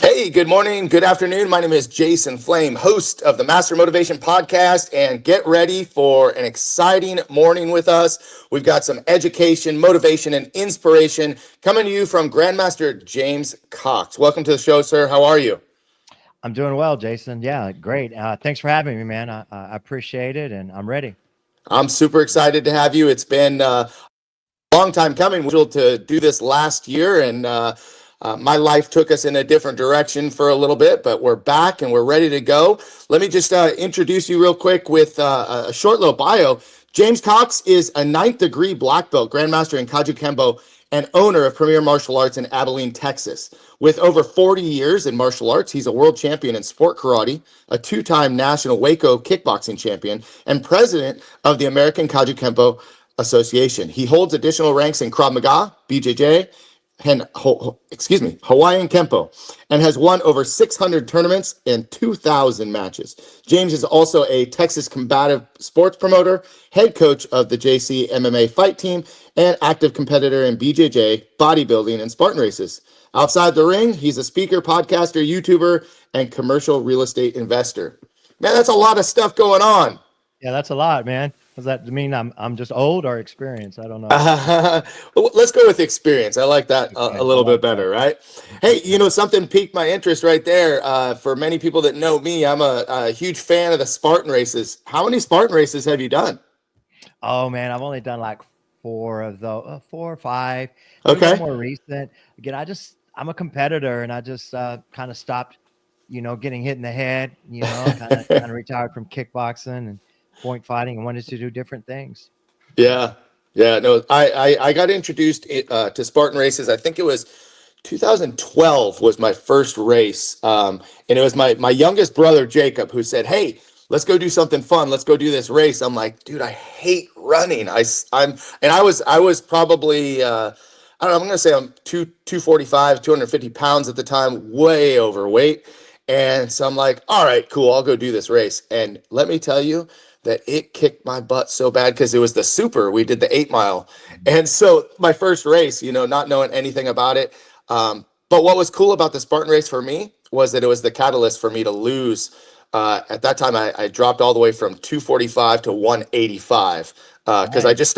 Hey, good morning, good afternoon. My name is Jason Flame, host of the Master Motivation Podcast, and get ready for an exciting morning with us. We've got some education, motivation, and inspiration coming to you from Grandmaster James Cox. Welcome to the show, sir. How are you? I'm doing well, Jason. Yeah, great. Thanks for having me, man. I appreciate it, and I'm ready. I'm super excited to have you. It's been long time coming. We were able to do this last year, and my life took us in a different direction for a little bit, but we're back and we're ready to go. Let me just introduce you real quick with a short little bio. James Cox is a ninth degree black belt, grandmaster in Kajukembo, and owner of Premier Martial Arts in Abilene, Texas. With over 40 years in martial arts, he's a world champion in sport karate, a two-time National WAKO Kickboxing Champion, and president of the American Kajukembo Association. He holds additional ranks in Krav Maga, BJJ, and Hawaiian Kempo, and has won over 600 tournaments and 2,000 matches. James is also a Texas Combative Sports promoter, head coach of the JC MMA Fight Team, and active competitor in BJJ, bodybuilding, and Spartan races. Outside the ring, he's a speaker, podcaster, YouTuber, and commercial real estate investor. Man, that's a lot of stuff going on. Yeah, that's a lot, man. Does that mean I'm just old or experienced? I don't know. Well, let's go with experience. I like that a Okay, I little like bit better, right? Hey, something piqued my interest right there. For many people that know me, I'm a huge fan of the Spartan races. How many Spartan races have you done? Oh man, I've only done like four of those, four or five. They were Okay. more recent. Again, I'm a competitor, and I just kind of stopped, getting hit in the head. Kind of retired from kickboxing and point fighting, and wanted to do different things. Yeah. Yeah. No, I got introduced to Spartan races. I think it was 2012 was my first race. And it was my youngest brother, Jacob, who said, "Hey, let's go do something fun. Let's go do this race." I'm like, dude, I hate running. I was probably, I don't know, I'm going to say I'm 245, 250 pounds at the time, way overweight. And so I'm like, all right, cool. I'll go do this race. And let me tell you, that it kicked my butt so bad because it was the super. We did the 8 mile. And so my first race, not knowing anything about it. But what was cool about the Spartan race for me was that it was the catalyst for me to lose. At that time, I dropped all the way from 245 to 185 because Nice. I just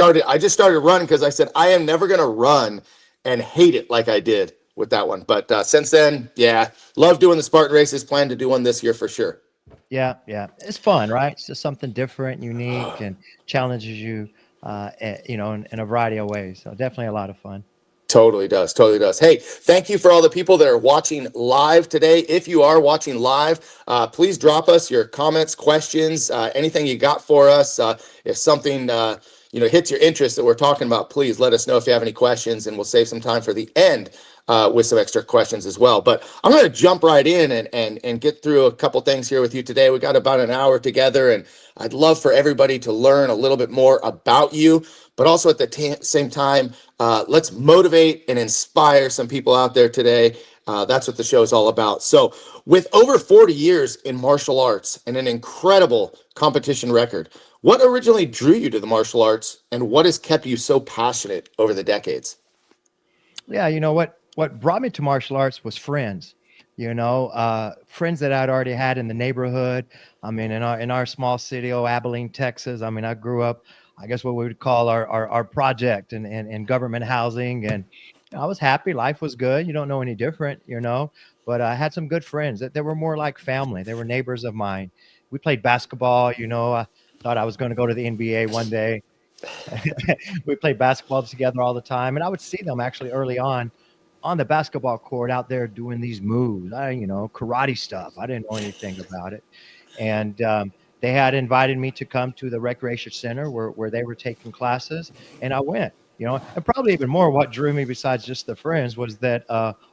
started running because I said, I am never going to run and hate it like I did with that one. But since then, yeah, love doing the Spartan races. Plan to do one this year for sure. Yeah, yeah. It's fun, right? It's just something different, unique, and challenges you, in a variety of ways. So definitely a lot of fun. Totally does. Totally does. Hey, thank you for all the people that are watching live today. If you are watching live, please drop us your comments, questions, anything you got for us. If something hits your interest that we're talking about, please let us know if you have any questions, and we'll save some time for the end with some extra questions as well. But I'm going to jump right in and get through a couple things here with you today. We got about an hour together, and I'd love for everybody to learn a little bit more about you, but also at the same time, let's motivate and inspire some people out there today. That's what the show is all about. So with over 40 years in martial arts and an incredible competition record, what originally drew you to the martial arts, and what has kept you so passionate over the decades? Yeah, what brought me to martial arts was friends. Friends that I'd already had in the neighborhood. I mean, in our small city, Abilene, Texas. I mean, I grew up, I guess what we would call our project and government housing, and I was happy. Life was good. You don't know any different. But I had some good friends that they were more like family. They were neighbors of mine. We played basketball. I thought I was going to go to the NBA one day. We played basketball together all the time, and I would see them actually early on the basketball court out there doing these moves. Karate stuff. I didn't know anything about it, and they had invited me to come to the recreation center where they were taking classes, and I went. And probably even more, what drew me besides just the friends was that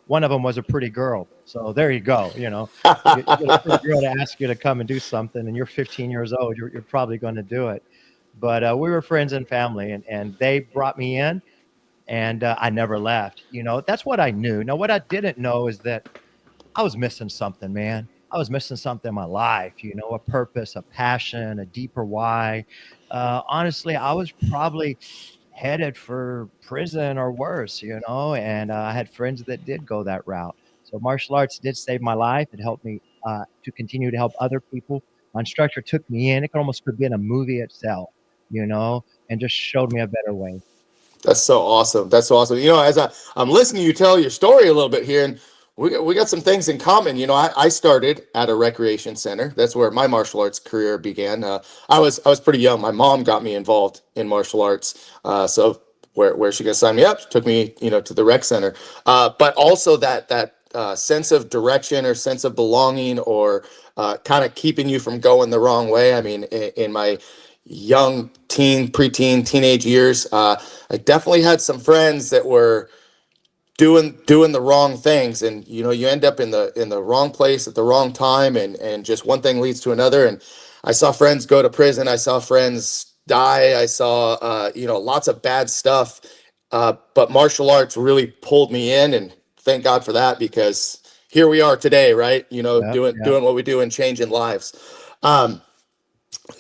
one of them was a pretty girl. So there you go. You get a pretty girl to ask you to come and do something, and you're 15 years old. You're probably going to do it. But we were friends and family, and they brought me in, and I never left. That's what I knew. Now, what I didn't know is that I was missing something, man. I was missing something in my life, a purpose, a passion, a deeper why. Honestly, I was probably headed for prison or worse, and I had friends that did go that route. So martial arts did save my life. It helped me to continue to help other people. My instructor took me in. It could almost have been a movie itself, and just showed me a better way. That's so awesome. That's so awesome. As I'm listening to you tell your story a little bit here, and we got some things in common. I started at a recreation center. That's where my martial arts career began. I was pretty young. My mom got me involved in martial arts. So where she gonna sign me up, she took me, to the rec center. But also that sense of direction or sense of belonging, or kind of keeping you from going the wrong way. I mean, in my young preteen, teenage years, I definitely had some friends that were doing the wrong things, and you end up in the wrong place at the wrong time, and just one thing leads to another. And I saw friends go to prison. I saw friends die. I saw lots of bad stuff. But martial arts really pulled me in, and thank God for that, because here we are today, right? Yep, yep. Doing what we do and changing lives.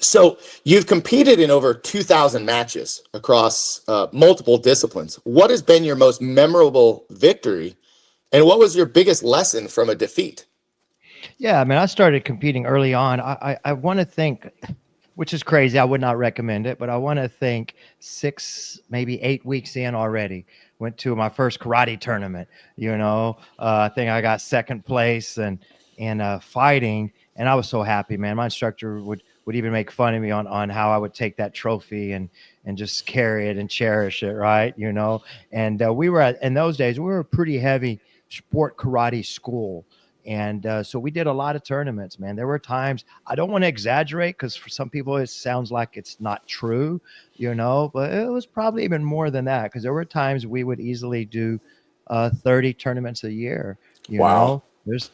So you've competed in over 2,000 matches across multiple disciplines. What has been your most memorable victory, and what was your biggest lesson from a defeat? Yeah, I mean, I started competing early on. I want to think, which is crazy. I would not recommend it, but I want to think 6, maybe 8 weeks in already. Went to my first karate tournament. I think I got second place and fighting, and I was so happy, man. My instructor would even make fun of me on how I would take that trophy and just carry it and cherish it, right? And we were in those days, we were a pretty heavy sport karate school. And so we did a lot of tournaments, man. There were times, I don't want to exaggerate, because for some people it sounds like it's not true, but it was probably even more than that, because there were times we would easily do 30 tournaments a year. Wow.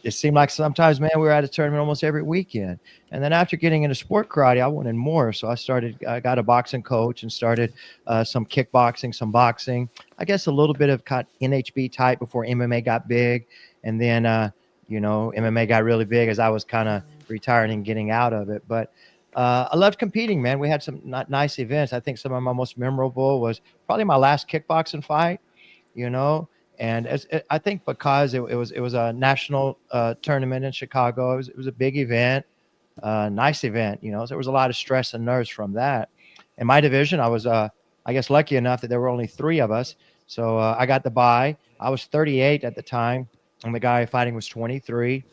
It seemed like sometimes, man, we were at a tournament almost every weekend. And then after getting into sport karate, I wanted more. So I got a boxing coach and started some kickboxing, some boxing, I guess a little bit of NHB type before MMA got big. And then, MMA got really big as I was kind of retiring and getting out of it. But I loved competing, man. We had some nice events. I think some of my most memorable was probably my last kickboxing fight, you know. And I think because it was a national tournament in Chicago. It was a big event, nice event, So there was a lot of stress and nerves from that. In my division, I was I guess lucky enough that there were only 3 of us, so I got the bye. I was 38 at the time, and the guy fighting was 23.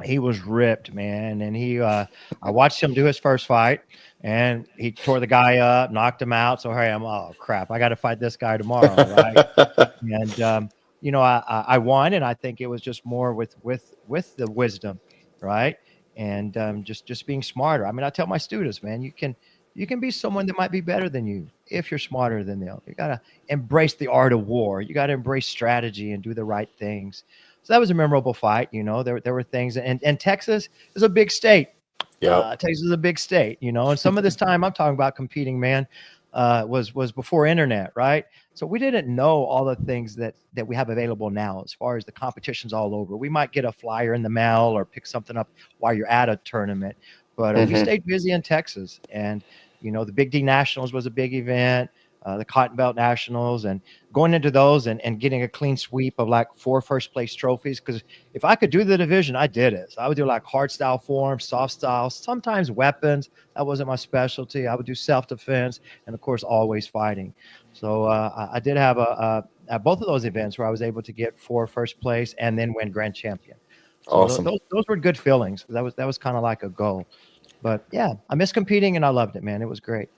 He was ripped, man, and I watched him do his first fight, and he tore the guy up, knocked him out. So hey, oh crap, I got to fight this guy tomorrow, right? And I won, and I think it was just more with the wisdom, right? And just being smarter. I mean, I tell my students, man, you can be someone that might be better than you if you're smarter than them. You gotta embrace the art of war. You gotta embrace strategy and do the right things. So that was a memorable fight. There were things, and Texas is a big state. Yep. Texas is a big state, and some of this time I'm talking about competing, man, was before internet, right? So we didn't know all the things that we have available now, as far as the competitions all over. We might get a flyer in the mail or pick something up while you're at a tournament, but we stayed busy in Texas. And the Big D Nationals was a big event, the Cotton Belt Nationals, and going into those and getting a clean sweep of like 4 first place trophies. Because if I could do the division, I did it. So I would do like hard style forms, soft style, sometimes weapons. That wasn't my specialty. I would do self-defense, and of course, always fighting. So I did have at both of those events where I was able to get 4 first place and then win grand champion. So Awesome. those were good feelings. That was kind of like a goal. But yeah, I miss competing, and I loved it, man. It was great.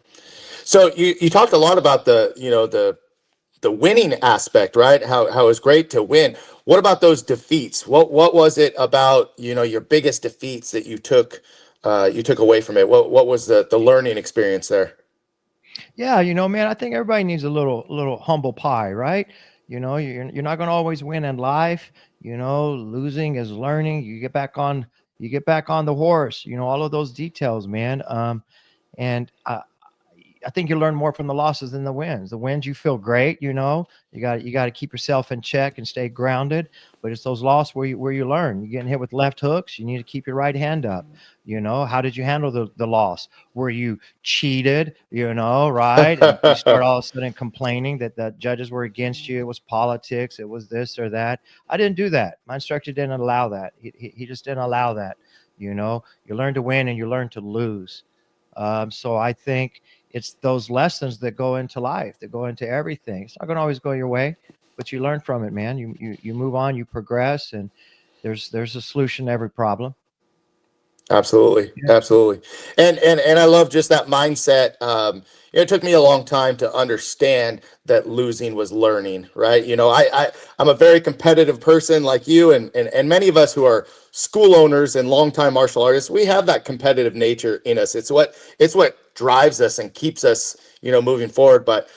So you talked a lot about the winning aspect, right? How it was great to win. What about those defeats? What was it about, your biggest defeats that you took away from it? What was the learning experience there? Yeah, man, I think everybody needs a little humble pie, right? You're not going to always win in life. Losing is learning. You get back on the horse. All of those details, man. And I think you learn more from the losses than the wins. The wins, you feel great, you know. You got to keep yourself in check and stay grounded. But it's those losses where you learn. You're getting hit with left hooks. You need to keep your right hand up. You know, how did you handle the loss? Were you cheated? You know, right? And you start all of a sudden complaining that the judges were against you. It was politics. It was this or that. I didn't do that. My instructor didn't allow that. He just didn't allow that. You know, you learn to win and you learn to lose. So I think it's those lessons that go into life, that go into everything. It's not going to always go your way, but you learn from it, man. You move on, you progress, and there's a solution to every problem. Absolutely. Yeah. Absolutely. And I love just that mindset. It took me a long time to understand that losing was learning, right? You know, I'm a very competitive person like you and many of us who are school owners and longtime martial artists, we have that competitive nature in us. It's what drives us and keeps us, you know, moving forward. But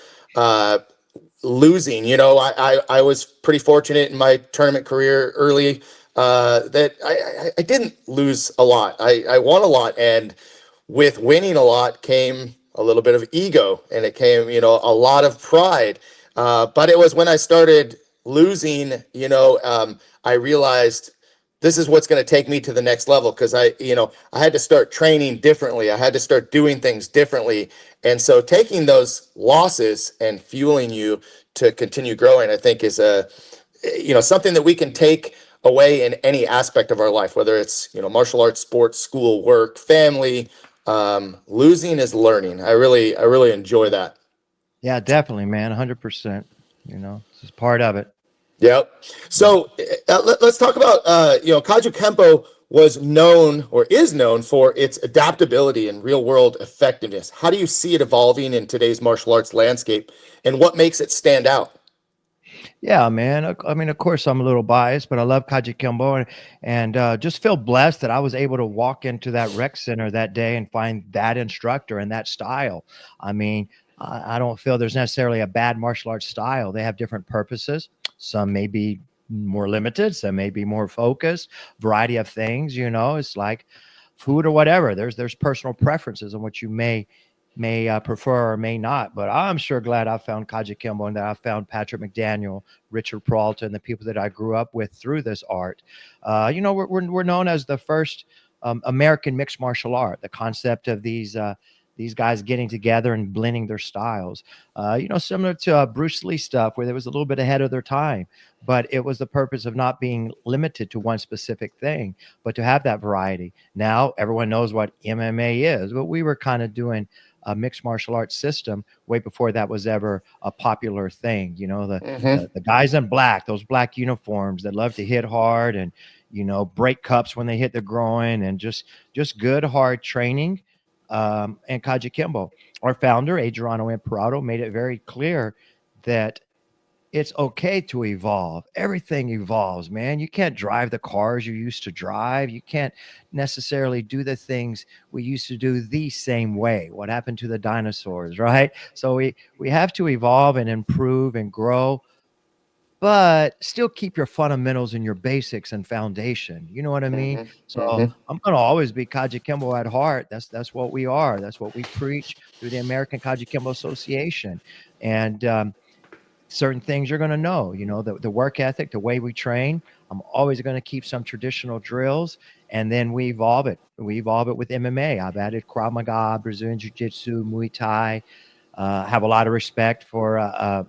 losing, you know, I was pretty fortunate in my tournament career early that I didn't lose a lot. I won a lot, and with winning a lot came a little bit of ego, and it came, you know, a lot of pride. But it was when I started losing, you know, I realized this is what's going to take me to the next level, because I had to start training differently. I had to start doing things differently. And so taking those losses and fueling you to continue growing, I think is something that we can take away in any aspect of our life, whether it's, you know, martial arts, sports, school, work, family. Losing is learning. I really enjoy that. Yeah, definitely, man. 100%. You know, it's just part of it. Yep. So let's talk about, Kajukembo was known or is known for its adaptability and real world effectiveness. How do you see it evolving in today's martial arts landscape, and what makes it stand out? Yeah, man. I mean, of course, I'm a little biased, but I love Kajukembo and just feel blessed that I was able to walk into that rec center that day and find that instructor and that style. I mean, I don't feel there's necessarily a bad martial arts style. They have different purposes. Some may be more limited, some may be more focused, variety of things, you know, it's like food or whatever. There's personal preferences on what you may prefer or may not. But I'm sure glad I found Kajukembo and that I found Patrick McDaniel, Richard Peralta, and the people that I grew up with through this art. You know, we're known as the first American mixed martial art. The concept of these guys getting together and blending their styles, you know, similar to Bruce Lee stuff, where they was a little bit ahead of their time, but it was the purpose of not being limited to one specific thing, but to have that variety. Now everyone knows what MMA is, but we were kind of doing a mixed martial arts system way before that was ever a popular thing. You know, the guys in black, those black uniforms that love to hit hard and, you know, break cups when they hit the groin, and just good hard training. And Kajukembo, our founder, Adriano Imperato, made it very clear that it's okay to evolve. Everything evolves, man. You can't drive the cars you used to drive. You can't necessarily do the things we used to do the same way. What happened to the dinosaurs, right? So we have to evolve and improve and grow, but still keep your fundamentals and your basics and foundation. You know what I mean? So I'm going to always be Kajukembo at heart. That's what we are. That's what we preach through the American Kajukembo Association. And certain things you're going to know, you know, the work ethic, the way we train. I'm always going to keep some traditional drills, and then we evolve it. We evolve it with MMA. I've added Krav Maga, Brazilian Jiu-Jitsu, Muay Thai. Have a lot of respect for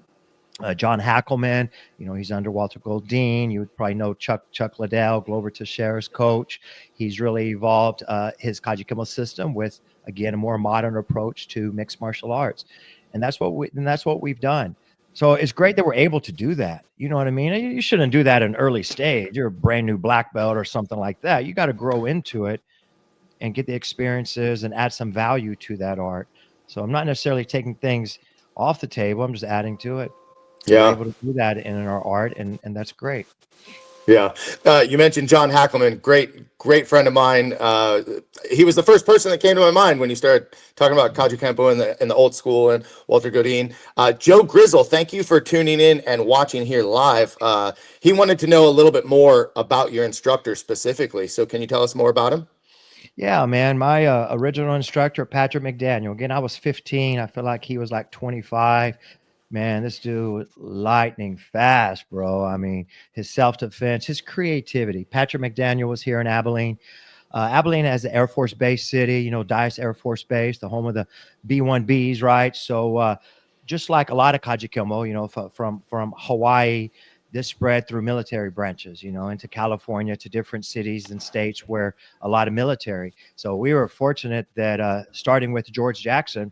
John Hackelman. You know, he's under Walter Goldine. You would probably know Chuck Liddell, Glover Teixeira's coach. He's really evolved his Kajukembo system with, again, a more modern approach to mixed martial arts. And that's what we've done. So it's great that we're able to do that. You know what I mean? You shouldn't do that in early stage. You're a brand new black belt or something like that. You got to grow into it and get the experiences and add some value to that art. So I'm not necessarily taking things off the table. I'm just adding to it. Yeah. We're able to do that in our art, and that's great. Yeah. You mentioned John Hackelman, great friend of mine. He was the first person that came to my mind when you started talking about Kajukembo in the old school and Walter Godine. Joe Grizzle, thank you for tuning in and watching here live. He wanted to know a little bit more about your instructor specifically. So can you tell us more about him? Yeah, man. My original instructor, Patrick McDaniel. Again, I was 15. I feel like he was like 25. Man, this dude was lightning fast, bro. I mean, his self-defense, his creativity. Patrick McDaniel was here in Abilene. Abilene has an Air Force Base city, Dice Air Force Base, the home of the B-1Bs, right? So just like a lot of Kajukembo, from Hawaii, this spread through military branches, into California, to different cities and states where a lot of military. So we were fortunate that starting with George Jackson,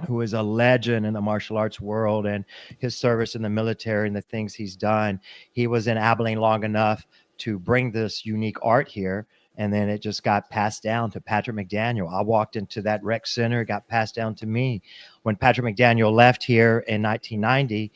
who is a legend in the martial arts world, and his service in the military and the things he's done. He was in Abilene long enough to bring this unique art here. And then it just got passed down to Patrick McDaniel. I walked into that rec center, it got passed down to me. When Patrick McDaniel left here in 1990,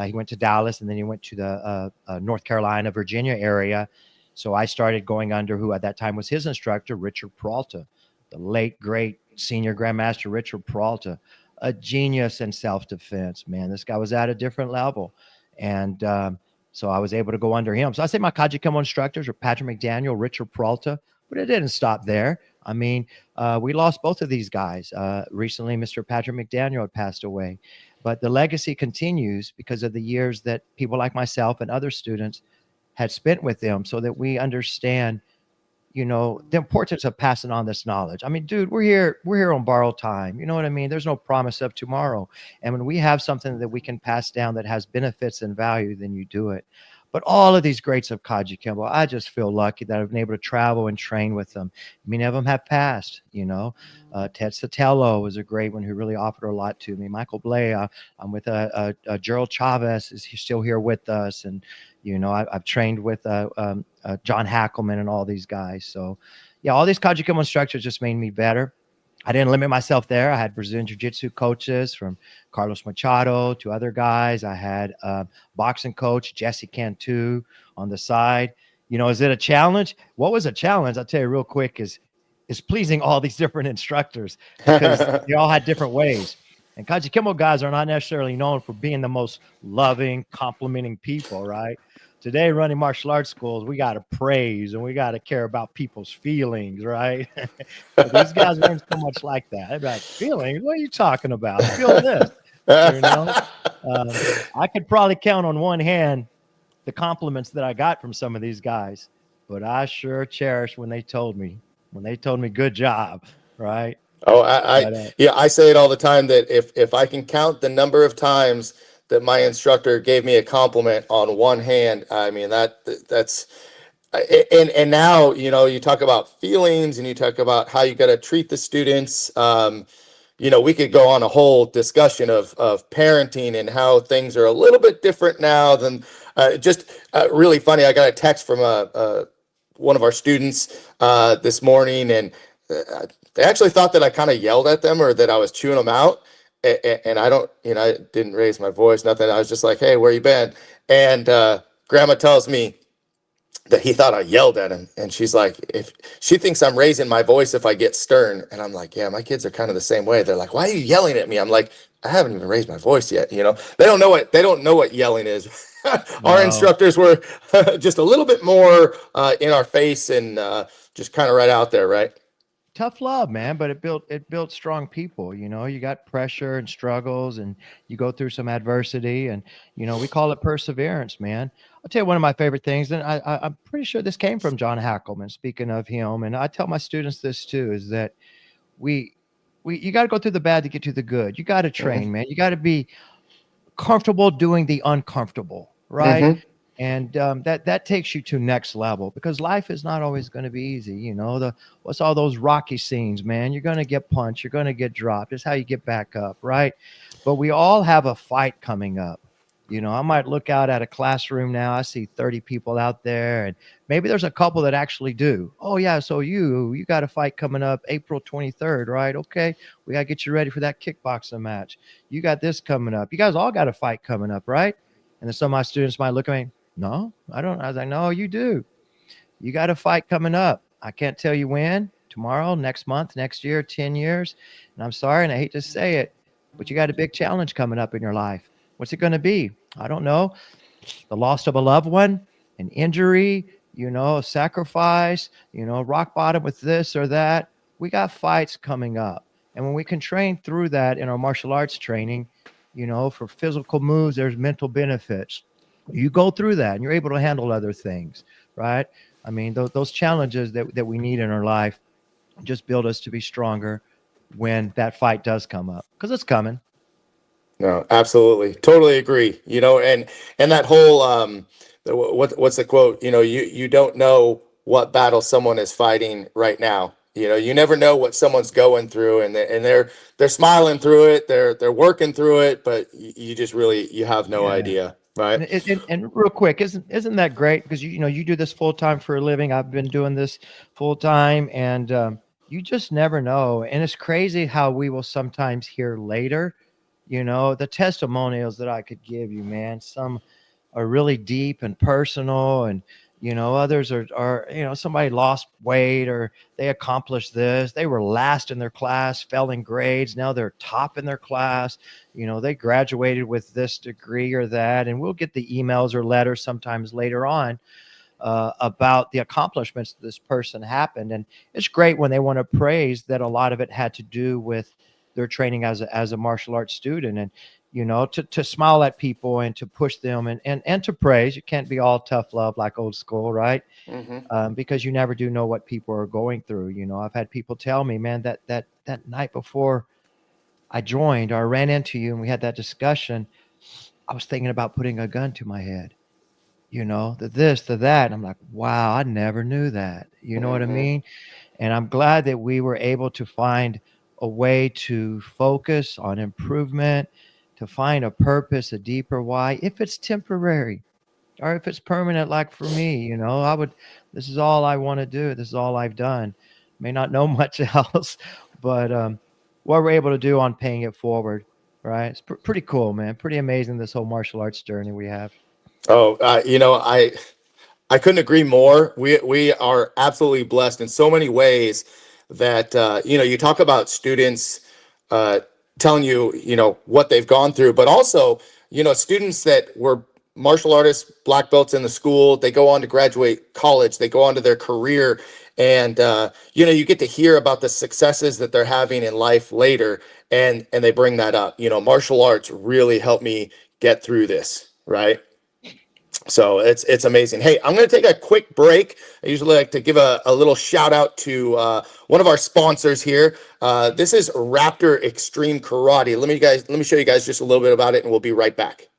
he went to Dallas, and then he went to the North Carolina, Virginia area. So I started going under who at that time was his instructor, Richard Peralta, the late, great senior grandmaster Richard Peralta, a genius in self-defense, man. This guy was at a different level. And so I was able to go under him. So I say my Kajukembo instructors are Patrick McDaniel, Richard Peralta, but it didn't stop there. I mean, we lost both of these guys. Recently, Mr. Patrick McDaniel had passed away. But the legacy continues because of the years that people like myself and other students had spent with them, so that we understand the importance of passing on this knowledge. I mean, dude, we're here on borrowed time. You know what I mean? There's no promise of tomorrow. And when we have something that we can pass down that has benefits and value, then you do it. But all of these greats of Kajukembo, I just feel lucky that I've been able to travel and train with them. Many of them have passed, Ted Sotelo was a great one who really offered a lot to me. Michael Blay, I'm with Gerald Chavez, is he still here with us? And, I've trained with John Hackelman and all these guys. So, yeah, all these Kajukembo instructors just made me better. I didn't limit myself there. I had Brazilian Jiu-Jitsu coaches from Carlos Machado to other guys. I had boxing coach Jesse Cantu on the side. Is it a challenge? What was a challenge? I'll tell you real quick is pleasing all these different instructors, because they all had different ways. And Kajukembo guys are not necessarily known for being the most loving, complimenting people, right? Today, running martial arts schools, we got to praise and we got to care about people's feelings, right? But these guys weren't so much like that. They'd be like, feelings? What are you talking about? Feel this. I could probably count on one hand the compliments that I got from some of these guys, but I sure cherished when they told me good job, right? Oh, I say it all the time that if I can count the number of times that my instructor gave me a compliment on one hand, I mean, that's and now, you talk about feelings and you talk about how you got to treat the students. We could go on a whole discussion of parenting and how things are a little bit different now than really funny. I got a text from one of our students this morning, and they actually thought that I kind of yelled at them or that I was chewing them out. And I don't, I didn't raise my voice, nothing. I was just like, hey, where you been? And grandma tells me that he thought I yelled at him. And she's like, if she thinks I'm raising my voice if I get stern. And I'm like, yeah, my kids are kind of the same way. They're like, why are you yelling at me? I'm like, I haven't even raised my voice yet. They don't know what yelling is. Our instructors were just a little bit more in our face and just kind of right out there, right? Tough love, man, but it built strong people. You got pressure and struggles, and you go through some adversity, and we call it perseverance, man. I'll tell you one of my favorite things, and I'm pretty sure this came from John Hackelman. Speaking of him, and I tell my students this too, is that you got to go through the bad to get to the good. You got to train, man. You got to be comfortable doing the uncomfortable, right? Mm-hmm. And that takes you to next level, because life is not always going to be easy. What's all those Rocky scenes, man? You're going to get punched. You're going to get dropped. It's how you get back up, right? But we all have a fight coming up. I might look out at a classroom now. I see 30 people out there, and maybe there's a couple that actually do. Oh, yeah, so you got a fight coming up April 23rd, right? Okay, we got to get you ready for that kickboxing match. You got this coming up. You guys all got a fight coming up, right? And then some of my students might look at me, no, I don't. I was like, no, you do. You got a fight coming up. I can't tell you when, tomorrow, next month, next year, 10 years. And I'm sorry, and I hate to say it, but you got a big challenge coming up in your life. What's it going to be? I don't know. The loss of a loved one, an injury, a sacrifice, rock bottom with this or that. we got fights coming up. And when we can train through that in our martial arts training, for physical moves, there's mental benefits. You go through that and you're able to handle other things, right? I mean, those challenges that we need in our life just build us to be stronger when that fight does come up, because it's coming. No, absolutely. Totally agree. And that whole what's the quote? You don't know what battle someone is fighting right now. You never know what someone's going through, and they're smiling through it, they're working through it, but you just really you have no Yeah. idea, right? And real quick, isn't that great? Because you do this full time for a living. I've been doing this full time, and you just never know. And it's crazy how we will sometimes hear later, the testimonials that I could give you, man. Some are really deep and personal, and others are somebody lost weight, or they accomplished this, they were last in their class, fell in grades, now they're top in their class, they graduated with this degree or that, and we'll get the emails or letters sometimes later on about the accomplishments this person happened. And it's great when they want to praise that a lot of it had to do with their training as a martial arts student, and to smile at people and to push them and to praise. You can't be all tough love like old school, right? Mm-hmm. Because you never do know what people are going through. I've had people tell me, man, that night before I joined or I ran into you and we had that discussion, I was thinking about putting a gun to my head, the this, the that. And I'm like, wow, I never knew that. You know what I Mm-hmm. mean? And I'm glad that we were able to find a way to focus on improvement, to find a purpose, a deeper why, if it's temporary or if it's permanent. Like for me, this is all I want to do. This is all I've done. May not know much else, but what we're able to do on paying it forward, right? It's pretty cool, man. Pretty amazing, this whole martial arts journey we have. Oh, I couldn't agree more. We are absolutely blessed in so many ways that you talk about students uh, telling you what they've gone through, but also students that were martial artists, black belts in the school, they go on to graduate college, they go on to their career, and you get to hear about the successes that they're having in life later, and they bring that up. Martial arts really helped me get through this, right? So it's amazing. Hey, I'm going to take a quick break. I usually like to give a little shout out to one of our sponsors here. This is Raptor Extreme Karate. Let me show you guys just a little bit about it, and we'll be right back.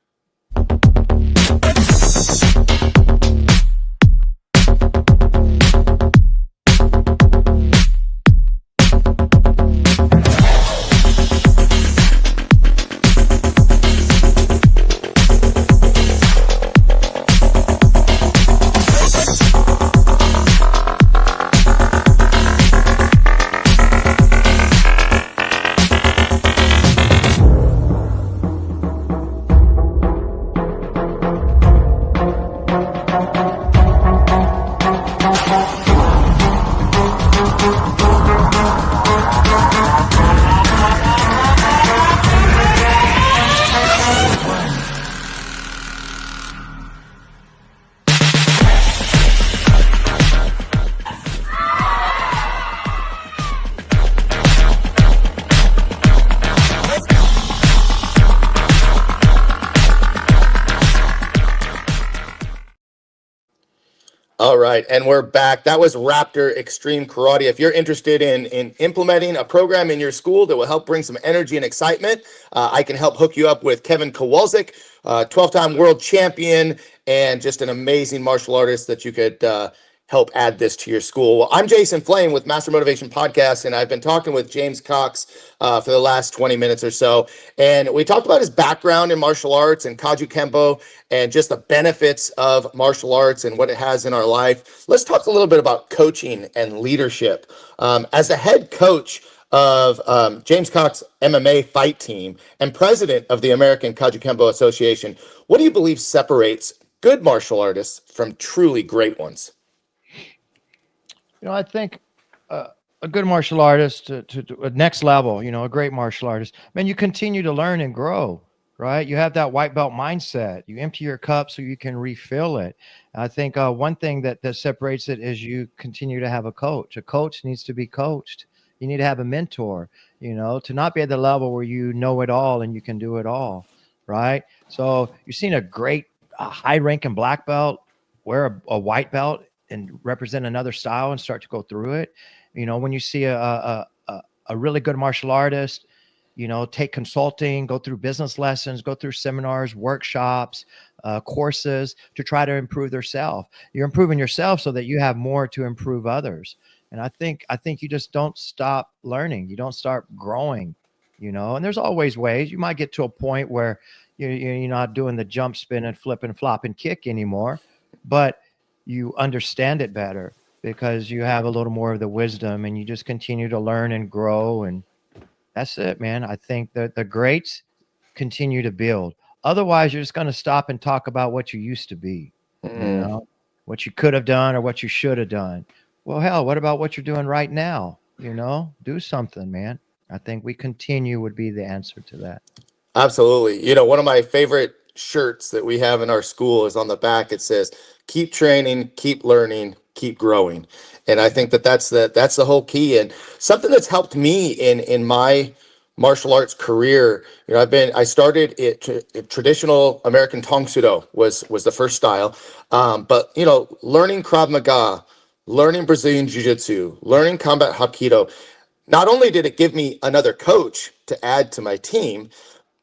All right, and we're back. That was Raptor Extreme Karate. If you're interested in implementing a program in your school that will help bring some energy and excitement, I can help hook you up with Kevin Kowalczyk, 12-time world champion, and just an amazing martial artist that you could help add this to your school. Well, I'm Jason Flame with Master Motivation Podcast, and I've been talking with James Cox for the last 20 minutes or so. And we talked about his background in martial arts and Kajukembo and just the benefits of martial arts and what it has in our life. Let's talk a little bit about coaching and leadership. As the head coach of James Cox MMA Fight Team and president of the American Kajukembo Association, what do you believe separates good martial artists from truly great ones? I think a good martial artist to a next level, a great martial artist, man, you continue to learn and grow, right? You have that white belt mindset. You empty your cup so you can refill it. I think one thing that separates it is you continue to have a coach. A coach needs to be coached. You need to have a mentor, to not be at the level where you know it all and you can do it all. Right. So you've seen a great high ranking black belt wear a white belt and represent another style and start to go through it. When you see a really good martial artist, take consulting, go through business lessons, go through seminars, workshops, courses to try to improve themselves. You're improving yourself so that you have more to improve others. And I think you just don't stop learning. You don't start growing, and there's always ways. You might get to a point where you're not doing the jump, spin, and flip and flop and kick anymore, but you understand it better because you have a little more of the wisdom and you just continue to learn and grow. And that's it, man. I think that the greats continue to build. Otherwise, you're just going to stop and talk about what you used to be, what you could have done or what you should have done. Well, hell, what about what you're doing right now? Do something, man. I think we continue would be the answer to that. Absolutely. One of my favorite shirts that we have in our school is on the back. It says, keep training, keep learning, keep growing. And I think that that's the whole key. And something that's helped me in my martial arts career, I started it traditional American Tong Sudo was the first style. But learning Krav Maga, learning Brazilian Jiu-Jitsu, learning combat Hapkido, not only did it give me another coach to add to my team,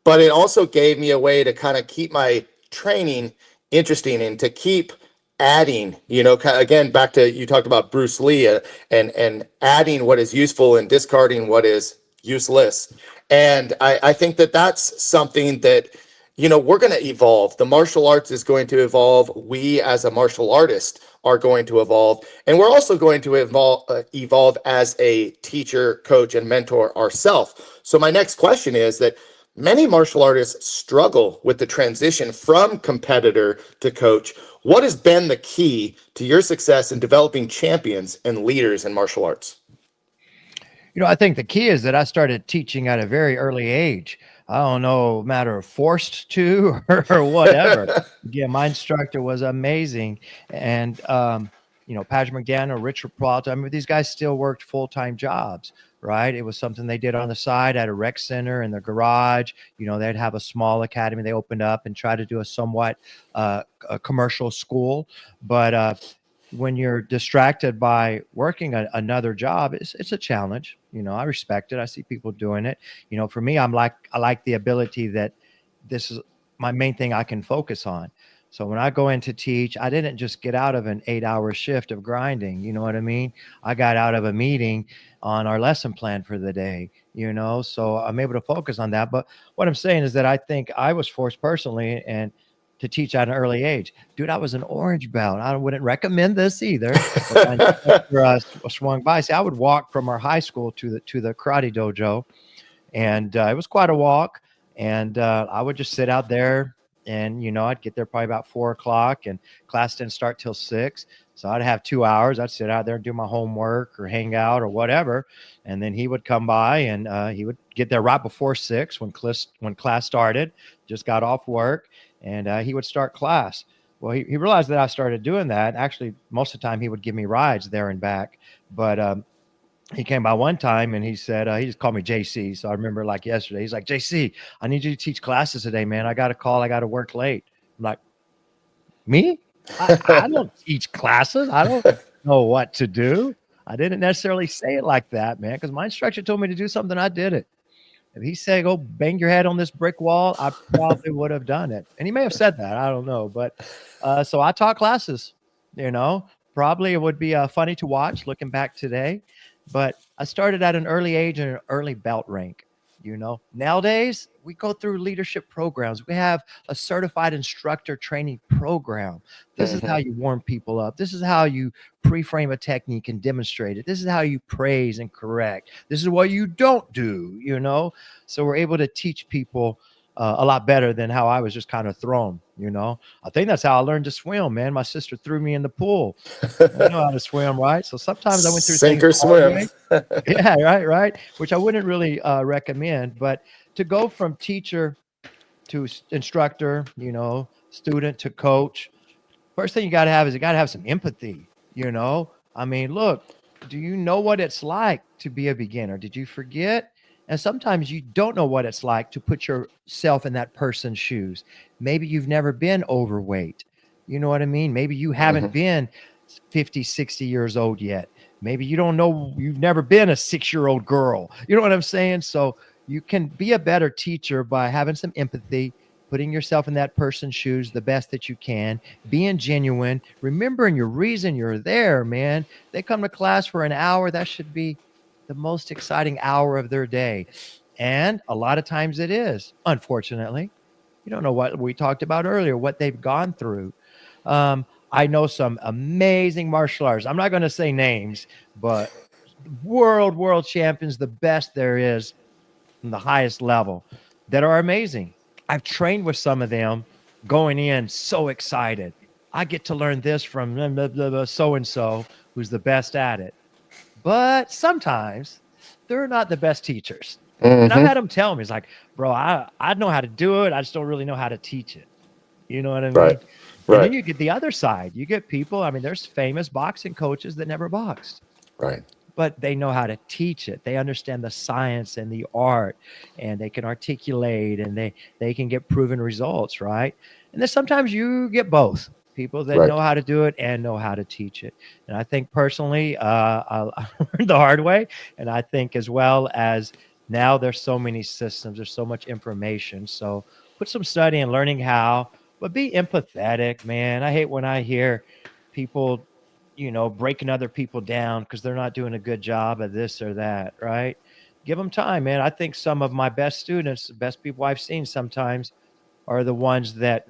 but it also gave me a way to kind of keep my training interesting and to keep adding, again, back to, you talked about Bruce Lee and adding what is useful and discarding what is useless. And I think that that's something that, we're going to evolve. The martial arts is going to evolve. We as a martial artist are going to evolve. And we're also going to evolve as a teacher, coach, and mentor ourselves. So my next question is that many martial artists struggle with the transition from competitor to coach. What has been the key to your success in developing champions and leaders in martial arts? I think the key is that I started teaching at a very early age. I don't know, matter of forced to or whatever. Yeah, my instructor was amazing. And, Patrick McDaniel, Richard Peralta, I mean, these guys still worked full-time jobs, right? It was something they did on the side at a rec center in their garage. They'd have a small academy they opened up and try to do a somewhat a commercial school. But when you're distracted by working another job, it's a challenge. I respect it. I see people doing it. For me, I like the ability that this is my main thing I can focus on. So when I go in to teach, I didn't just get out of an 8-hour shift of grinding. You know what I mean? I got out of a meeting on our lesson plan for the day, so I'm able to focus on that. But what I'm saying is that I think I was forced personally and to teach at an early age. Dude, I was an orange belt. I wouldn't recommend this either. Swung by. See, I would walk from our high school to the karate dojo, and it was quite a walk. And I would just sit out there, and I'd get there probably about 4:00, and class didn't start till 6. So I'd have 2 hours. I'd sit out there and do my homework or hang out or whatever. And then he would come by, and he would get there right before 6 when class started. Just got off work. And he would start class. Well, he realized that I started doing that. Actually, most of the time he would give me rides there and back. But he came by one time and he said, he just called me JC. So I remember like yesterday, he's like, JC, I need you to teach classes today, man. I got a call. I got to work late. I'm like, me? I don't teach classes. I don't know what to do. I didn't necessarily say it like that, man, because my instructor told me to do something. I did it. If he said, go bang your head on this brick wall, I probably would have done it. And he may have said that. I don't know. But so I taught classes, probably it would be funny to watch looking back today. But I started at an early age in an early belt rank. Nowadays we go through leadership programs. We have a certified instructor training program. This is how you warm people up. This is how you pre-frame a technique and demonstrate it. This is how you praise and correct. This is what you don't do, So we're able to teach people a lot better than how I was just kind of thrown, I think that's how I learned to swim, man. My sister threw me in the pool. I know how to swim, right? So sometimes I went through sink or swim. Yeah, right. Which I wouldn't really recommend. But to go from teacher to instructor, student to coach, first thing you got to have is you got to have some empathy. I mean, look, do you know what it's like to be a beginner? Did you forget? And sometimes you don't know what it's like to put yourself in that person's shoes. Maybe you've never been overweight. You know what I mean? Maybe you haven't been 50, 60 years old yet. Maybe you don't know, you've never been a 6-year-old girl. You know what I'm saying? So you can be a better teacher by having some empathy, putting yourself in that person's shoes the best that you can, being genuine, remembering your reason you're there, man. They come to class for an hour. That should be the most exciting hour of their day. And a lot of times it is, unfortunately. You don't know what we talked about earlier, what they've gone through. I know some amazing martial arts. I'm not going to say names, but world champions, the best there is from the highest level, that are amazing. I've trained with some of them going in so excited. I get to learn this from so-and-so who's the best at it. But sometimes they're not the best teachers. And I've had them tell me, it's like, bro, I know how to do it. I just don't really know how to teach it. You know what I mean? Right. And then you get the other side. You get people, I mean, there's famous boxing coaches that never boxed. Right. But they know how to teach it. They understand the science and the art, and they can articulate, and they can get proven results, right? And then sometimes you get both. People that know how to do it and know how to teach it. And I think personally, I learned the hard way. And I think as well as now there's so many systems, there's so much information. So put some study in learning how, but be empathetic, man. I hate when I hear people, you know, breaking other people down because they're not doing a good job of this or that, right? Give them time, man. I think some of my best students, the best people I've seen sometimes are the ones that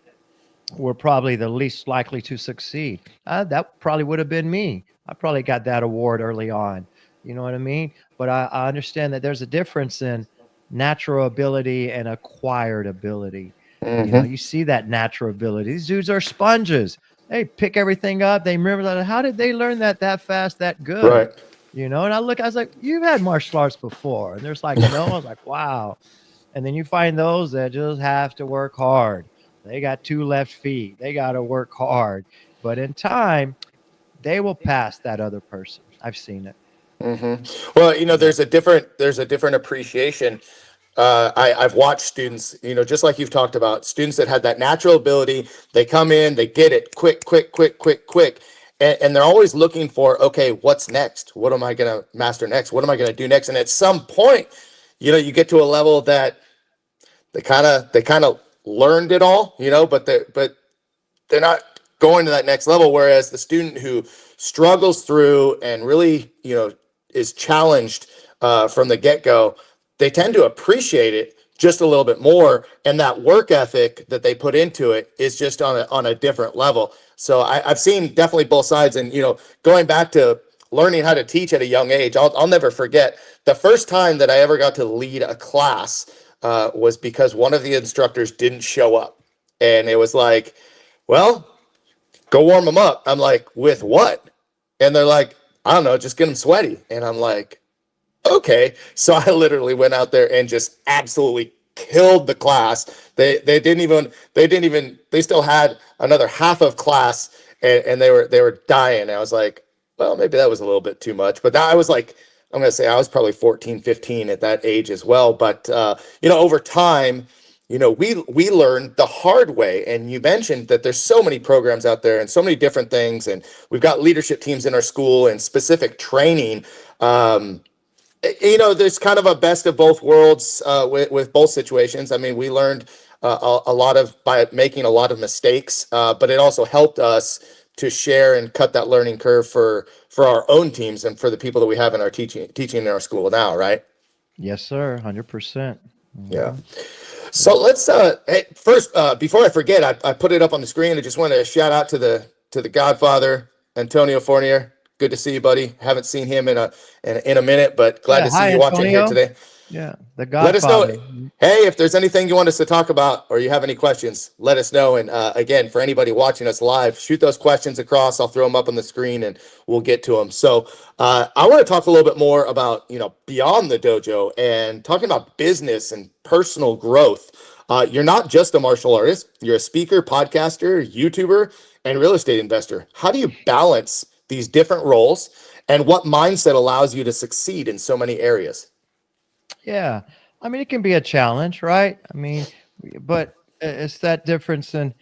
were probably the least likely to succeed. That probably would have been me. I probably got that award early on. You know what I mean? But I understand that there's a difference in natural ability and acquired ability. You know, you see that natural ability. These dudes are sponges. They pick everything up. They remember that. How did they learn that fast, that good? Right. You know, and I was like, you've had martial arts before. And there's like, no, I was like, wow. And then you find those that just have to work hard. They got 2 left feet. They got to work hard. But in time, they will pass that other person. I've seen it. Well, you know, there's a different appreciation. I've watched students, you know, just like you've talked about, students that had that natural ability. They come in, they get it quick. And they're always looking for, okay, what's next? What am I going to master next? What am I going to do next? And at some point, you know, you get to a level that they kind of learned it all, you know, but they're not going to that next level. Whereas the student who struggles through and really, you know, is challenged from the get-go, they tend to appreciate it just a little bit more. And that work ethic that they put into it is just on a different level. So I've seen definitely both sides. And, you know, going back to learning how to teach at a young age, I'll never forget the first time that I ever got to lead a class was because one of the instructors didn't show up. And it was like, well, go warm them up. I'm like, with what? And they're like, I don't know, just get them sweaty. And I'm like, okay. So I literally went out there and just absolutely killed the class. They still had another half of class and they were dying. I was like, well, maybe that was a little bit too much, but I was like, I'm going to say I was probably 14, 15 at that age as well. But, you know, over time, you know, we learned the hard way. And you mentioned that there's so many programs out there and so many different things. And we've got leadership teams in our school and specific training. You know, there's kind of a best of both worlds with both situations. I mean, we learned a lot by making a lot of mistakes, but it also helped us to share and cut that learning curve for our own teams and for the people that we have in our teaching in our school now, right? Yes, sir. 100%. Yeah. So let's hey, first before I forget, I put it up on the screen. I just want to shout out to the Godfather, Antonio Fournier. Good to see you, buddy. Haven't seen him in a minute, but glad to see you watching here today. Yeah, the Godfather. Let us know. Hey, if there's anything you want us to talk about or you have any questions, let us know. And again, for anybody watching us live, shoot those questions across. I'll throw them up on the screen and we'll get to them. So I want to talk a little bit more about, you know, beyond the dojo and talking about business and personal growth. You're not just a martial artist. You're a speaker, podcaster, YouTuber, and real estate investor. How do you balance these different roles? and what mindset allows you to succeed in so many areas? Yeah. I mean, it can be a challenge, right? I mean, but it's that difference in,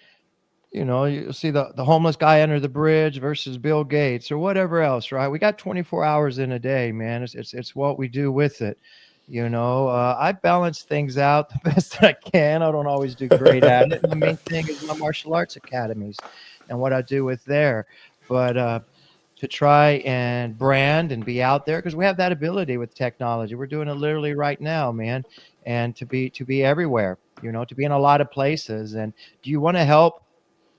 you see the homeless guy under the bridge versus Bill Gates or whatever else, right? We got 24 hours in a day, man. It's what we do with it. I balance things out the best that I can. I don't always do great at it. And the main thing is my martial arts academies and what I do with there. But to try and brand and be out there because we have that ability with technology. We're doing it literally right now, man. And to be everywhere, to be in a lot of places. And do you want to help?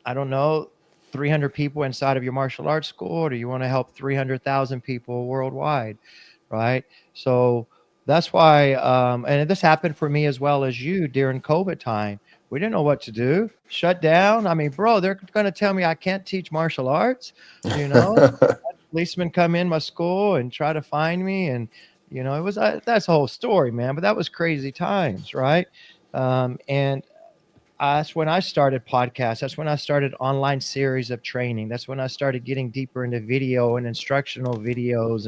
I don't know, 300 people inside of your martial arts school, or do you want to help 300,000 people worldwide? Right. So that's why, and this happened for me as well as you during COVID time. We didn't know what to do. Shut down. I mean, bro, they're going to tell me I can't teach martial arts. You know, Policemen come in my school and try to find me. And, it was, that's the whole story, man. But that was crazy times. Right. And that's when I started podcasts. That's when I started online series of training. That's when I started getting deeper into video and instructional videos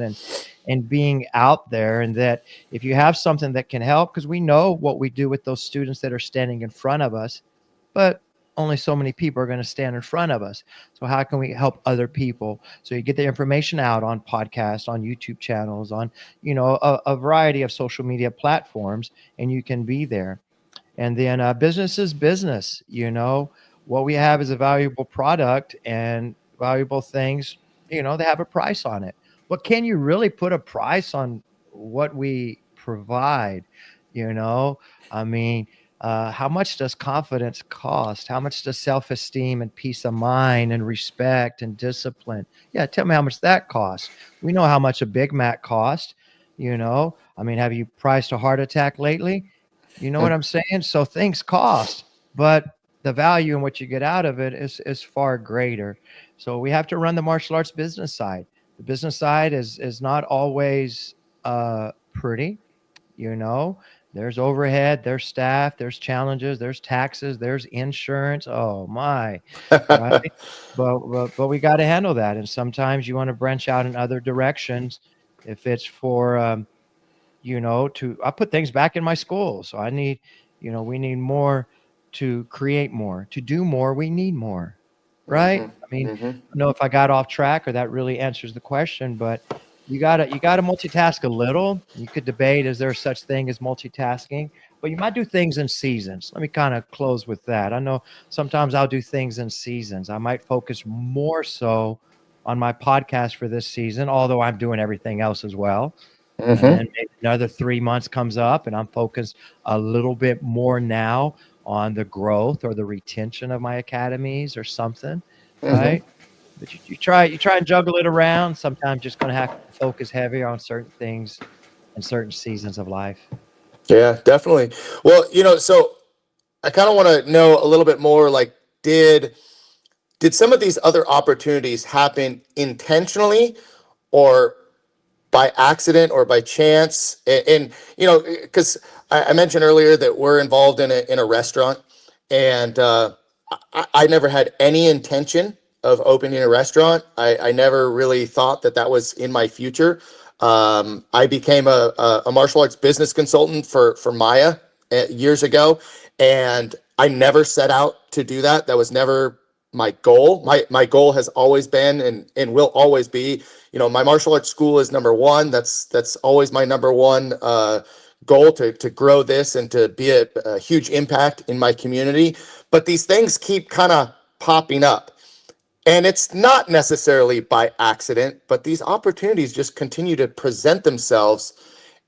and being out there. And that if you have something that can help, because we know what we do with those students that are standing in front of us, but only so many people are going to stand in front of us. So how can we help other people? So you get the information out on podcasts, on YouTube channels, on, a variety of social media platforms, and you can be there. And then business is business. What we have is a valuable product and valuable things, they have a price on it. But can you really put a price on what we provide? I mean, how much does confidence cost? How much does self-esteem and peace of mind and respect and discipline? Yeah, tell me how much that costs. We know how much a Big Mac costs. I mean, have you priced a heart attack lately? You know what I'm saying? So things cost, but the value in what you get out of it is far greater. So we have to run the martial arts business side. The business side is not always pretty. There's overhead, there's staff, there's challenges, there's taxes, there's insurance. Oh my, right? But we got to handle that. And sometimes you want to branch out in other directions if it's for I put things back in my school. So I need, we need more to create more, to do more. We need more, right? I mean, I don't know if I got off track or that really answers the question, but you gotta multitask a little. You could debate, is there such thing as multitasking? But you might do things in seasons. Let me kind of close with that. I know sometimes I'll do things in seasons. I might focus more so on my podcast for this season, although I'm doing everything else as well. And then maybe another 3 months comes up and I'm focused a little bit more now on the growth or the retention of my academies or something, right? But you try and juggle it around. Sometimes just going to have to focus heavier on certain things in certain seasons of life. Yeah, definitely. Well, so I kind of want to know a little bit more, like, did some of these other opportunities happen intentionally or by accident or by chance? And because I mentioned earlier that we're involved in a restaurant, and I never had any intention of opening a restaurant. I never really thought that was in my future. I became a martial arts business consultant for Maya years ago, and I never set out to do that. That was never my goal. My goal has always been and will always be, my martial arts school is number one. That's always my number one goal, to grow this and to be a huge impact in my community. But these things keep kind of popping up. And it's not necessarily by accident, but these opportunities just continue to present themselves.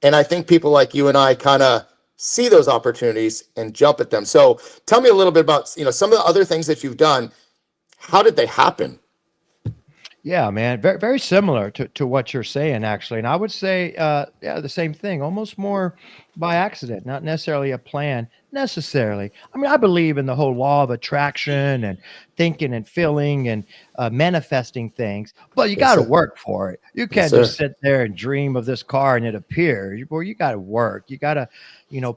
And I think people like you and I kind of see those opportunities and jump at them. So tell me a little bit about, some of the other things that you've done. How did they happen? Yeah, man, very very similar to what you're saying, actually. And I would say, yeah, the same thing, almost more by accident, not necessarily a plan, necessarily. I mean, I believe in the whole law of attraction and thinking and feeling and manifesting things, but you Yes, got to sir. work for it. You Yes, can't sir. just sit there and dream of this car and it appears. Well, you got to work. You got to,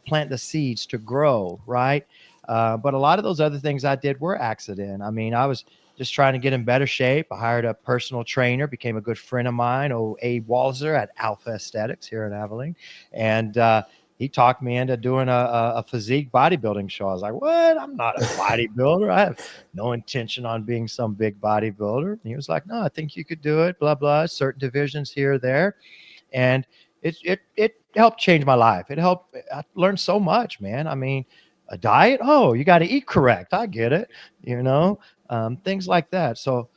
plant the seeds to grow, right? But a lot of those other things I did were accident. I mean, I was just trying to get in better shape. I hired a personal trainer, became a good friend of mine, Abe Walzer at Alpha Aesthetics here in Abilene. And he talked me into doing a physique bodybuilding show. I was like, what? I'm not a bodybuilder. I have no intention on being some big bodybuilder. And he was like, no, I think you could do it, blah, blah, certain divisions here or there. And it helped change my life. I learned so much, man. I mean, a diet, oh, you got to eat correct. I get it, things like that. So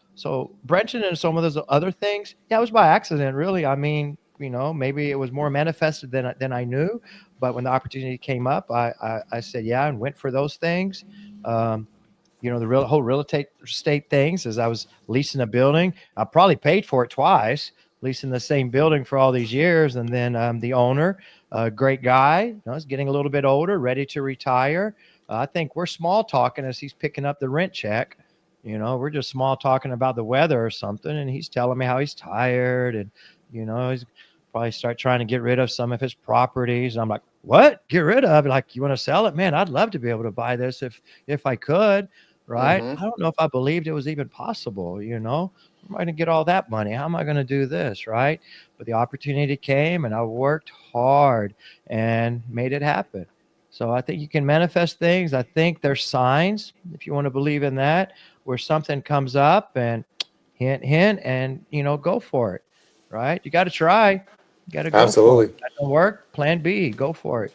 branching into some of those other things, yeah, it was by accident, really. I mean, maybe it was more manifested than I knew, but when the opportunity came up, I said, yeah, and went for those things. The whole real estate things, as I was leasing a building, I probably paid for it twice, leasing the same building for all these years. And then the owner, a great guy, is getting a little bit older, ready to retire. I think we're small talking as he's picking up the rent check. We're just small talking about the weather or something. And he's telling me how he's tired and, he's probably start trying to get rid of some of his properties. And I'm like, what? Get rid of it? Like, you want to sell it? Man, I'd love to be able to buy this if I could. Right. Mm-hmm. I don't know if I believed it was even possible. Where am I going to get all that money? How am I going to do this? Right. But the opportunity came and I worked hard and made it happen. So I think you can manifest things. I think there's signs, if you want to believe in that, where something comes up and hint, and, go for it. Right. You got to try. You got to go for it. If that don't work, plan B, go for it.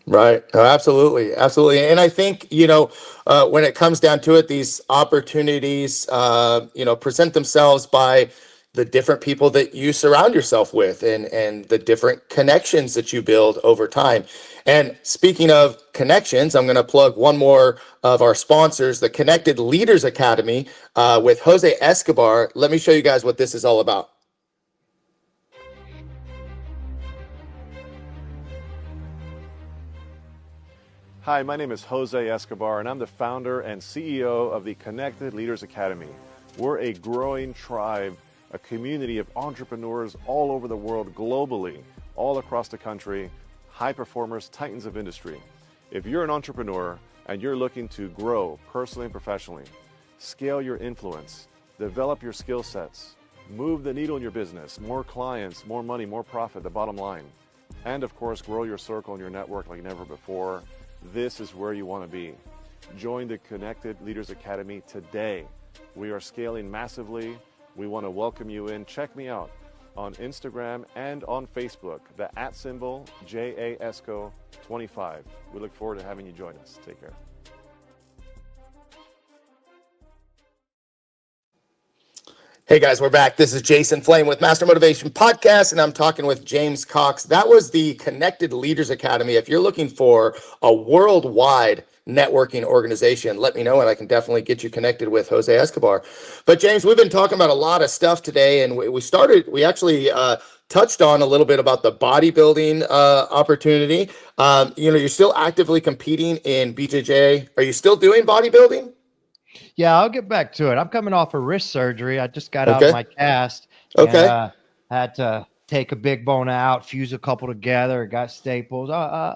Right. Oh, absolutely. Absolutely. And I think, when it comes down to it, these opportunities, present themselves by the different people that you surround yourself with and the different connections that you build over time. And speaking of connections, I'm going to plug one more of our sponsors, the Connected Leaders Academy with Jose Escobar. Let me show you guys what this is all about. Hi, my name is Jose Escobar, and I'm the founder and CEO of the Connected Leaders Academy. We're a growing tribe, a community of entrepreneurs all over the world, globally, all across the country, high performers, titans of industry. If you're an entrepreneur and you're looking to grow personally and professionally, scale your influence, develop your skill sets, move the needle in your business, more clients, more money, more profit, the bottom line, and of course, grow your circle and your network like never before, this is where you want to be. Join the Connected Leaders Academy today. We are scaling massively. We want to welcome you in. Check me out on Instagram and on Facebook, the @ JASCO25. We look forward to having you join us. Take care. Hey guys, we're back. This is Jason Flame with Master Motivation Podcast, and I'm talking with James Cox. That was the Connected Leaders Academy. If you're looking for a worldwide networking organization, let me know, and I can definitely get you connected with Jose Escobar. But James, we've been talking about a lot of stuff today, and we actually touched on a little bit about the bodybuilding opportunity. You're still actively competing in BJJ. Are you still doing bodybuilding? Yeah, I'll get back to it. I'm coming off a wrist surgery. I just got out of my cast. Okay. And, had to take a big bone out, fuse a couple together, got staples.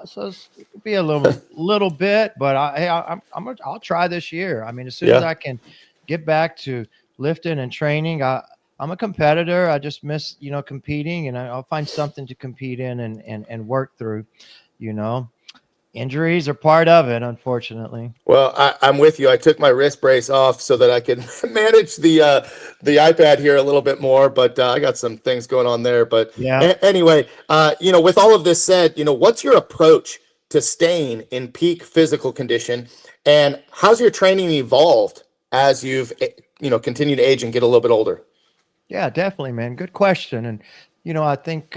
So it'll be a little bit, but I'll try this year. I mean, as soon as I can get back to lifting and training, I'm a competitor. I just miss, competing, and I'll find something to compete in and work through, Injuries are part of it, unfortunately. Well, I'm with you. I took my wrist brace off so that I could manage the iPad here a little bit more, but I got some things going on there. But anyway, with all of this said, what's your approach to staying in peak physical condition, and how's your training evolved as you've continued to age and get a little bit older? Yeah, definitely, man. Good question. And I think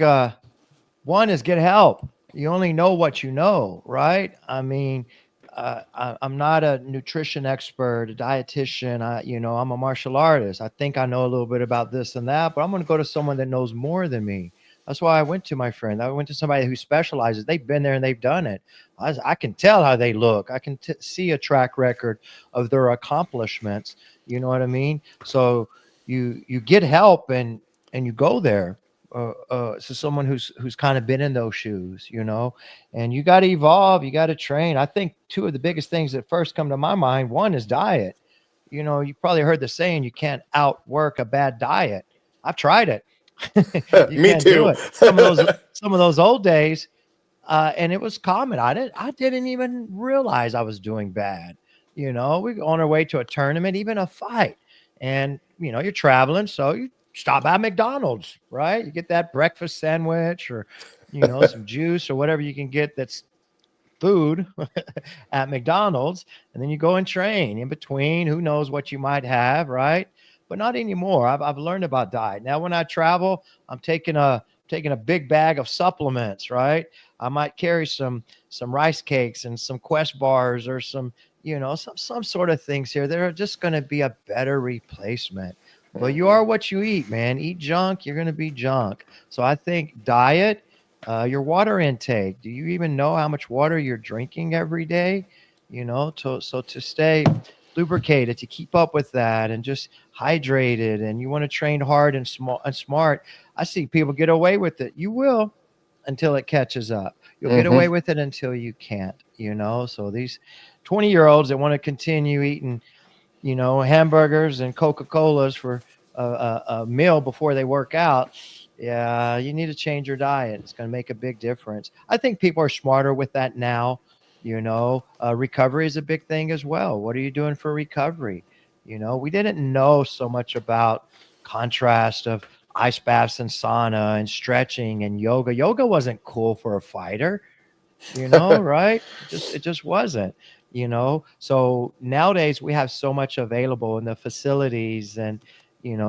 one is get help. You only know what you know, right? I mean, I'm not a nutrition expert, a dietitian. I'm a martial artist. I think I know a little bit about this and that, but I'm going to go to someone that knows more than me. That's why I went to my friend. I went to somebody who specializes. They've been there and they've done it. I can tell how they look. I can see a track record of their accomplishments. You know what I mean? So you get help and you go there. So someone who's kind of been in those shoes, and you got to evolve, you got to train. I think two of the biggest things that first come to my mind, one is diet. you probably heard the saying, you can't outwork a bad diet. I've tried it. You Me can't do too. it. Some of those old days, and it was common. I didn't even realize I was doing bad. We on our way to a tournament, even a fight, and you're traveling, so you stop at McDonald's, right? You get that breakfast sandwich, or some juice or whatever you can get that's food at McDonald's, and then you go and train. In between, who knows what you might have, right? But not anymore. I've learned about diet. Now when I travel, I'm taking a big bag of supplements, right? I might carry some rice cakes and some Quest bars, or some some sort of things here that are just going to be a better replacement. But you are what you eat, man. Eat junk, you're going to be junk. So I think diet, your water intake. Do you even know how much water you're drinking every day? To stay lubricated, to keep up with that, and just hydrated, and you want to train hard and smart. I see people get away with it. You will, until it catches up. You'll get away with it until you can't. So these 20-year-olds that want to continue eating, hamburgers and Coca-Colas for a meal before they work out. Yeah, you need to change your diet. It's going to make a big difference. I think people are smarter with that now. Recovery is a big thing as well. What are you doing for recovery? We didn't know so much about contrast of ice baths and sauna and stretching and yoga. Yoga wasn't cool for a fighter, right? It just wasn't. So nowadays we have so much available in the facilities, and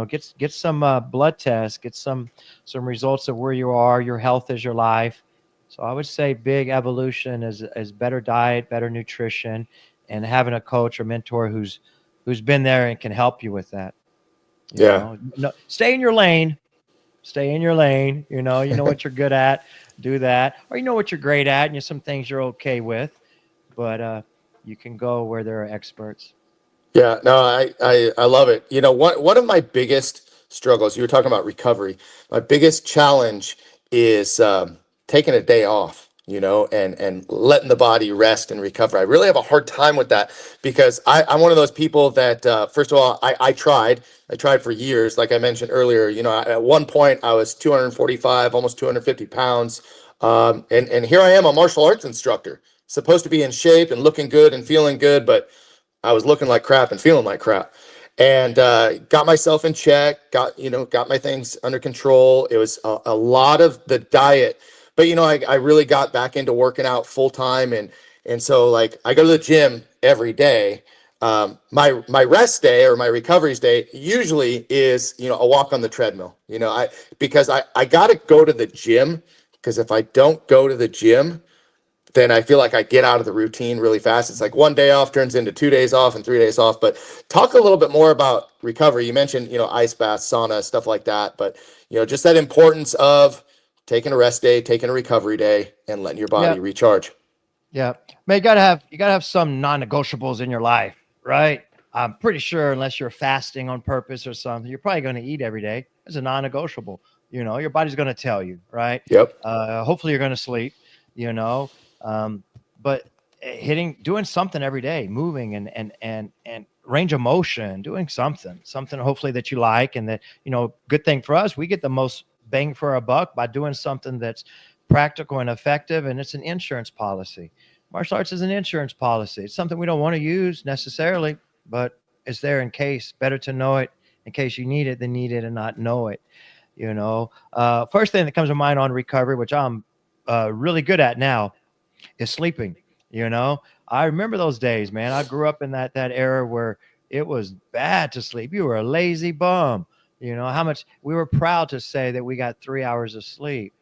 get some blood tests, get some results of where you are. Your health is your life. So I would say big evolution is better diet, better nutrition, and having a coach or mentor who's been there and can help you with that. Yeah. No, stay in your lane. Stay in your lane. You know what you're good at. Do that, or what you're great at, and some things you're okay with. But you can go where there are experts. Yeah, no, I love it. One of my biggest struggles, you were talking about recovery. My biggest challenge is taking a day off, and letting the body rest and recover. I really have a hard time with that, because I'm one of those people that, first of all, I tried for years. Like I mentioned earlier, at one point I was 245, almost 250 pounds. And here I am, a martial arts instructor, supposed to be in shape and looking good and feeling good, but I was looking like crap and feeling like crap, and got myself in check, got my things under control. It was a lot of the diet, but I really got back into working out full time, and so like I go to the gym every day. My rest day or my recovery day usually is a walk on the treadmill. Because I got to go to the gym, because if I don't go to the gym, then I feel like I get out of the routine really fast. It's like one day off turns into 2 days off and 3 days off. But talk a little bit more about recovery. You mentioned, ice baths, sauna, stuff like that. But, just that importance of taking a rest day, taking a recovery day, and letting your body recharge. Yeah. Man, you gotta have some non-negotiables in your life, right? I'm pretty sure unless you're fasting on purpose or something, you're probably going to eat every day. It's a non-negotiable. Your body's going to tell you, right? Yep. Hopefully you're going to sleep, but doing something every day, moving and range of motion, doing something hopefully that you like, and that, good thing for us, we get the most bang for our buck by doing something that's practical and effective. And it's an insurance policy. Martial arts is an insurance policy. It's something we don't want to use necessarily, but it's there in case. Better to know it in case you need it than need it and not know it. First thing that comes to mind on recovery, which I'm really good at now, is sleeping. I remember those days, man. I grew up in that era where it was bad to sleep. You were a lazy bum. How much we were proud to say that we got 3 hours of sleep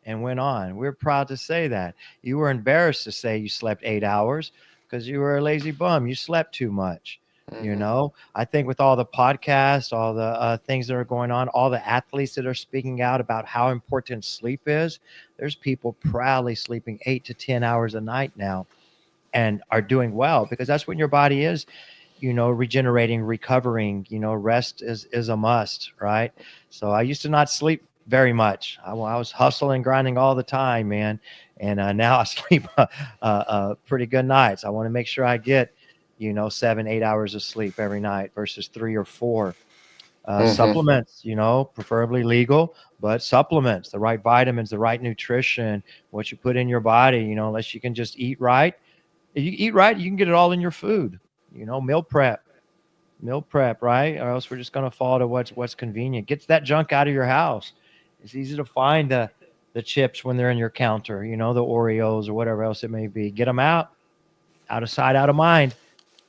and went on. We were proud to say that. You were embarrassed to say you slept 8 hours because you were a lazy bum. You slept too much. I think with all the podcasts, all the things that are going on, all the athletes that are speaking out about how important sleep is, there's people proudly sleeping 8 to 10 hours a night now and are doing well, because that's when your body is, regenerating, recovering. Rest is a must, right? So I used to not sleep very much. I was hustling, grinding all the time, man. And now I sleep pretty good nights. I want to make sure I get you know, 7, 8 hours of sleep every night versus 3 or 4. Hmm. Supplements, you know, preferably legal, but supplements, the right vitamins, the right nutrition, what you put in your body, you know, unless you can just eat right. If you eat right, you can get it all in your food, you know, meal prep, right? Or else we're just going to fall to what's convenient. Get that junk out of your house. It's easy to find the chips when they're in your counter, you know, the Oreos or whatever else it may be. Get them out of sight, out of mind.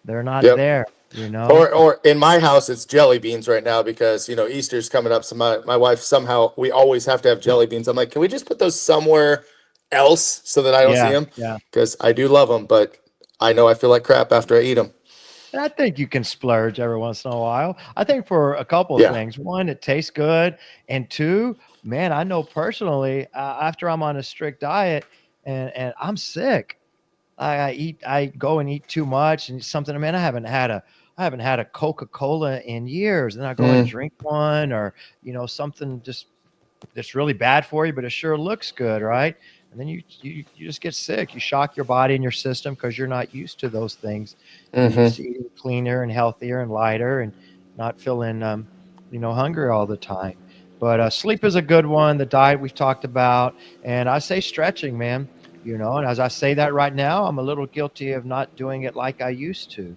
They're not Yep. there, you know. Or in my house, it's jelly beans right now because, you know, Easter's coming up. So my wife, somehow we always have to have jelly beans. I'm like, can we just put those somewhere else so that I don't see Yeah, them? yeah. Because I do love them, but I know I feel like crap after I eat them. And I think you can splurge every once in a while. I think for a couple of Yeah. things. One, it tastes good, and two, man, I know personally, after I'm on a strict diet and I'm sick, I go and eat too much and something. Man, I haven't had a Coca-Cola in years, and I go and Mm, drink one, or you know, something just that's really bad for you, but it sure looks good, right? And then you just get sick. You shock your body and your system because you're not used to those things. You're used mm-hmm. to eating cleaner and healthier and lighter and not feeling you know, hungry all the time. But sleep is a good one. The diet we've talked about, and I say stretching, man. You know, and as I say that right now, I'm a little guilty of not doing it like I used to.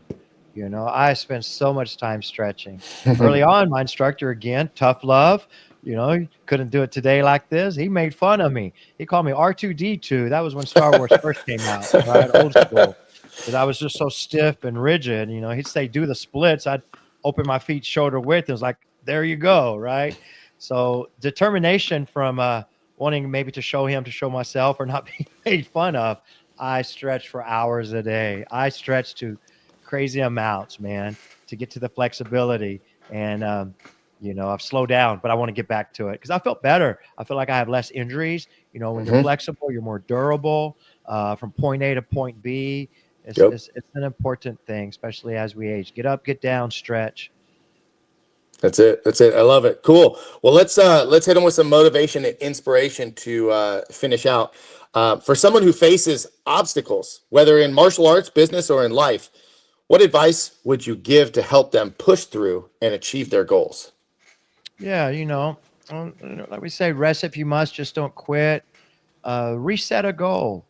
You know, I spent so much time stretching. Early on, my instructor, again, tough love, you know, he couldn't do it today like this. He made fun of me. He called me R2D2. That was when Star Wars first came out, right? Old school. Because I was just so stiff and rigid. You know, he'd say, do the splits. I'd open my feet shoulder width. It was like, there you go, right? So determination from wanting maybe to show him, to show myself, or not being made fun of. I stretch for hours a day. I stretch to crazy amounts, man, to get to the flexibility. And, you know, I've slowed down, but I want to get back to it because I felt better. I feel like I have less injuries. You know, when you're Hmm. flexible, you're more durable from point A to point B. Yep. It's an important thing, especially as we age. Get up, get down, stretch. That's it. That's it. I love it. Cool. Well, let's hit them with some motivation and inspiration to finish out. For someone who faces obstacles, whether in martial arts, business, or in life, what advice would you give to help them push through and achieve their goals? Yeah, you know, like we say, rest if you must, just don't quit. Reset a goal,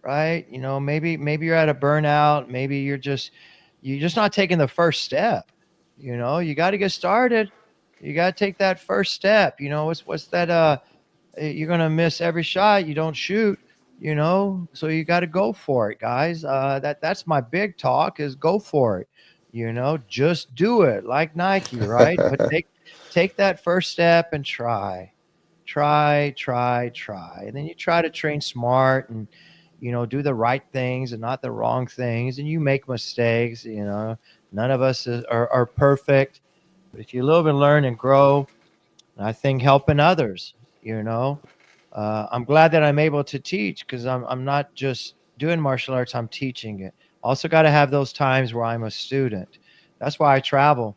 right? You know, maybe you're at a burnout. Maybe you're just not taking the first step. You know, you got to get started. You got to take that first step. You know, what's that? You're gonna miss every shot you don't shoot. You know, so you got to go for it, guys. That's my big talk is go for it. You know, just do it like Nike, right? But take that first step and try, and then you try to train smart and you know, do the right things and not the wrong things, and you make mistakes. You know, none of us are perfect, but if you live and learn and grow, I think helping others, you know, I'm glad that I'm able to teach because I'm not just doing martial arts, I'm teaching it. Also got to have those times where I'm a student. That's why I travel.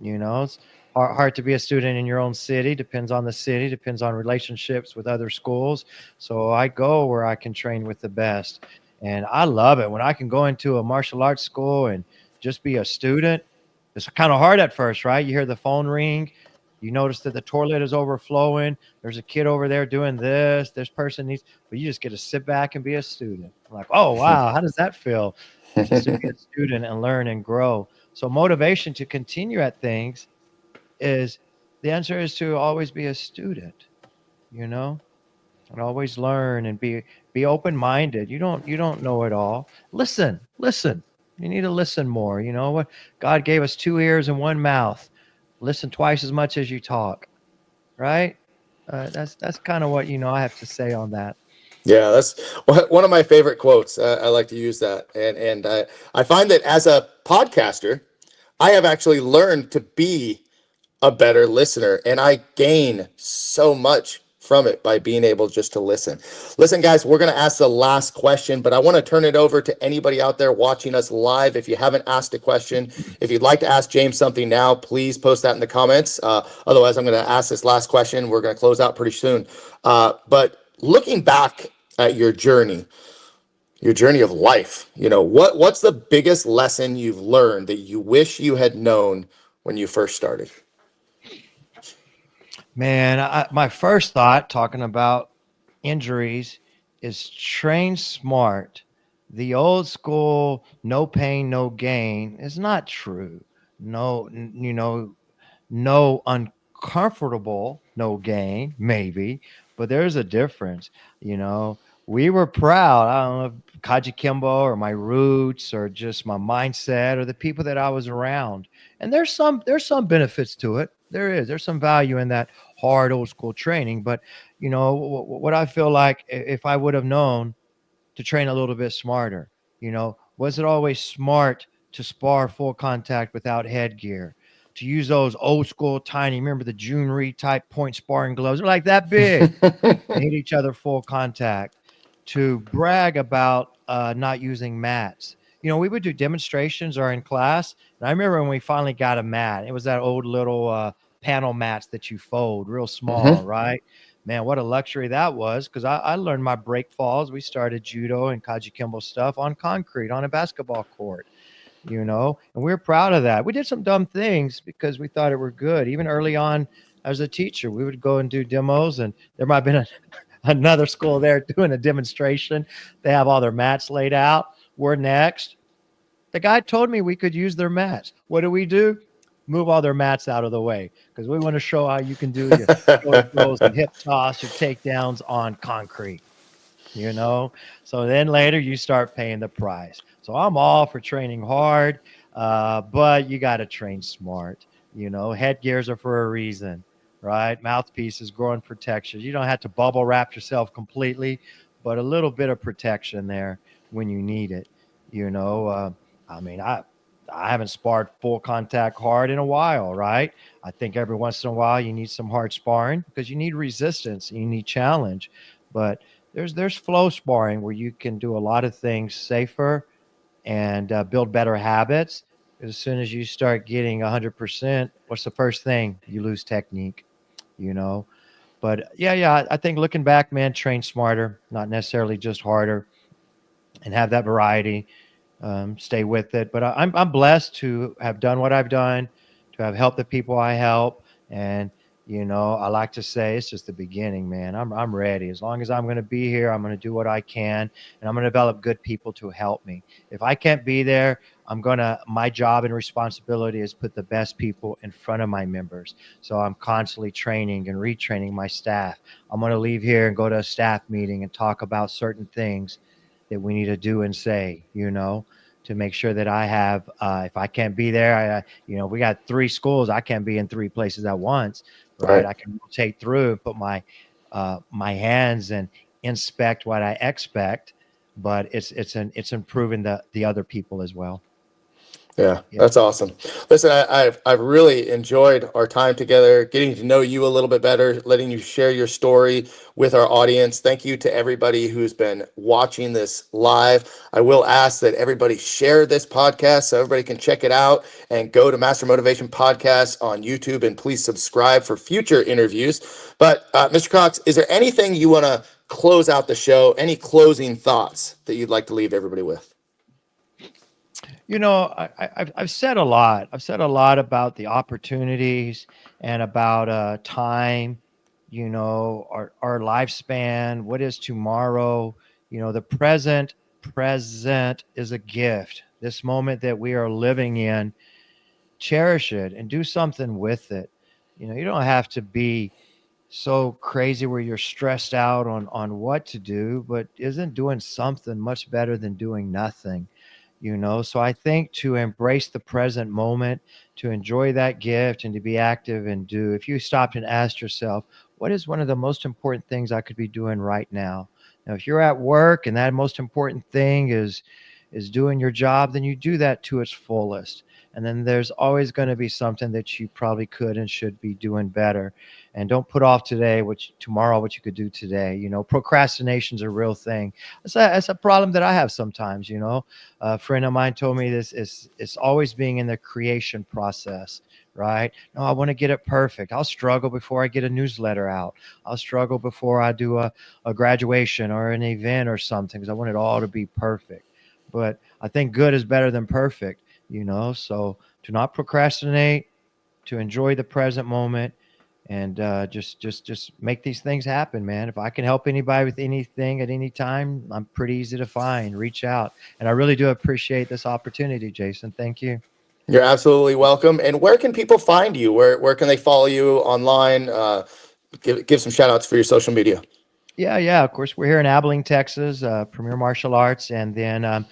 You know, it's hard to be a student in your own city. Depends on the city, depends on relationships with other schools. So I go where I can train with the best. And I love it when I can go into a martial arts school and just be a student. It's kind of hard at first, right? You hear the phone ring. You notice that the toilet is overflowing. There's a kid over there doing this. This person needs, but you just get to sit back and be a student. I'm like, oh, wow, how does that feel? Just to be a student and learn and grow. So motivation to continue at things is the answer is to always be a student, you know, and always learn and be open-minded. You don't know it all. Listen. You need to listen more. You know what? God gave us 2 ears and 1 mouth. Listen twice as much as you talk, right? That's kind of what, you know, I have to say on that. Yeah, that's one of my favorite quotes. I like to use that, and I find that as a podcaster, I have actually learned to be a better listener, and I gain so much from it by being able just to listen. Listen, guys, we're going to ask the last question, but I want to turn it over to anybody out there watching us live. If you haven't asked a question, if you'd like to ask James something now, please post that in the comments. Otherwise, I'm going to ask this last question. We're going to close out pretty soon. But looking back at your journey, Your journey of life. What's the biggest lesson you've learned that you wish you had known when you first started? Man, my first thought talking about injuries is train smart. The old school no pain, no gain is not true. No, no uncomfortable, no gain, maybe, but there's a difference. You know, we were proud. I don't know if Kajukembo or my roots or just my mindset or the people that I was around. And there's some benefits to it. There's some value in that hard old school training. But what I feel like if I would have known to train a little bit smarter, was it always smart to spar full contact without headgear? To use those old school tiny, remember the June Reed type point sparring gloves? They're like that big. They hit each other full contact. To brag about not using mats. We would do demonstrations or in class. And I remember when we finally got a mat, it was that old little panel mats that you fold real small, right? Man, what a luxury that was, because I learned my break falls. We started judo and Kajukembo stuff on concrete on a basketball court, and we were proud of that. We did some dumb things because we thought it were good. Even early on as a teacher, we would go and do demos, and there might have been another school there doing a demonstration. They have all their mats laid out. We're next. The guy told me we could use their mats. What do? Move all their mats out of the way because we want to show how you can do your shoulder throws and hip toss, your takedowns on concrete, So then later you start paying the price. So I'm all for training hard, but you got to train smart. Headgears are for a reason, right? Mouthpieces, growing protection. You don't have to bubble wrap yourself completely, but a little bit of protection there when you need it. I haven't sparred full contact hard in a while, right? I think every once in a while you need some hard sparring because you need resistance, you need challenge. But there's flow sparring where you can do a lot of things safer and build better habits. As soon as you start getting 100%, what's the first thing? You lose technique, But yeah, I think looking back, man, train smarter, not necessarily just harder, and have that variety. Stay with it. But I'm blessed to have done what I've done, to have helped the people I help. And, I like to say it's just the beginning, man. I'm ready. As long as I'm going to be here, I'm going to do what I can, and I'm going to develop good people to help me. If I can't be there, my job and responsibility is put the best people in front of my members. So I'm constantly training and retraining my staff. I'm going to leave here and go to a staff meeting and talk about certain things that we need to do and say, to make sure that I have, if I can't be there, we got 3 schools. I can't be in 3 places at once, right? I can rotate through and put my hands and inspect what I expect, but it's improving the other people as well. Yeah, that's awesome. Listen, I've really enjoyed our time together, getting to know you a little bit better, letting you share your story with our audience. Thank you to everybody who's been watching this live. I will ask that everybody share this podcast so everybody can check it out, and go to Master Motivation Podcast on YouTube, and please subscribe for future interviews. But Mr. Cox, is there anything you want to close out the show? Any closing thoughts that you'd like to leave everybody with? I've said a lot. I've said a lot about the opportunities and about time, our lifespan, what is tomorrow, the present is a gift. This moment that we are living in, cherish it and do something with it. You don't have to be so crazy where you're stressed out on what to do, but isn't doing something much better than doing nothing? So I think to embrace the present moment, to enjoy that gift, and to be active and do. If you stopped and asked yourself, what is one of the most important things I could be doing right now? Now, if you're at work and that most important thing is doing your job, then you do that to its fullest. And then there's always going to be something that you probably could and should be doing better. And don't put off tomorrow what you could do today. Procrastination's a real thing. It's a problem that I have sometimes. A friend of mine told me this is always being in the creation process, right? No, I want to get it perfect. I'll struggle before I get a newsletter out. I'll struggle before I do a graduation or an event or something, because I want it all to be perfect. But I think good is better than perfect, so to not procrastinate, to enjoy the present moment, and just make these things happen, man. If I can help anybody with anything at any time, I'm pretty easy to find. Reach out. And I really do appreciate this opportunity, Jason. Thank you. You're absolutely welcome. And where can people find you? Where can they follow you online? Give some shout outs for your social media. Yeah. Of course, we're here in Abilene, Texas, Premier Martial Arts. And then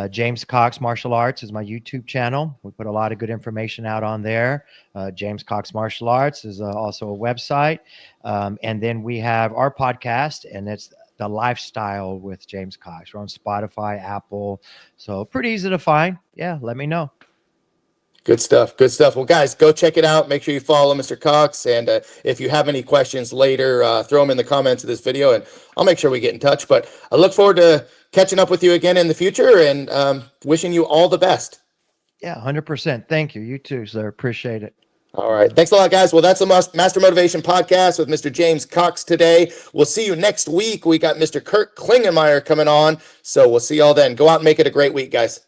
James Cox Martial Arts is my YouTube channel. We put a lot of good information out on there. James Cox Martial Arts is also a website. And then we have our podcast, and it's The Lifestyle with James Cox. We're on Spotify, Apple. So pretty easy to find. Yeah, let me know. Good stuff. Good stuff. Well, guys, go check it out. Make sure you follow Mr. Cox. And if you have any questions later, throw them in the comments of this video, and I'll make sure we get in touch. But I look forward to catching up with you again in the future, and wishing you all the best. Yeah, 100%. Thank you. You too, sir. Appreciate it. All right. Thanks a lot, guys. Well, that's the Master Motivation Podcast with Mr. James Cox today. We'll see you next week. We got Mr. Kurt Klingenmeyer coming on. So we'll see y'all then. Go out and make it a great week, guys.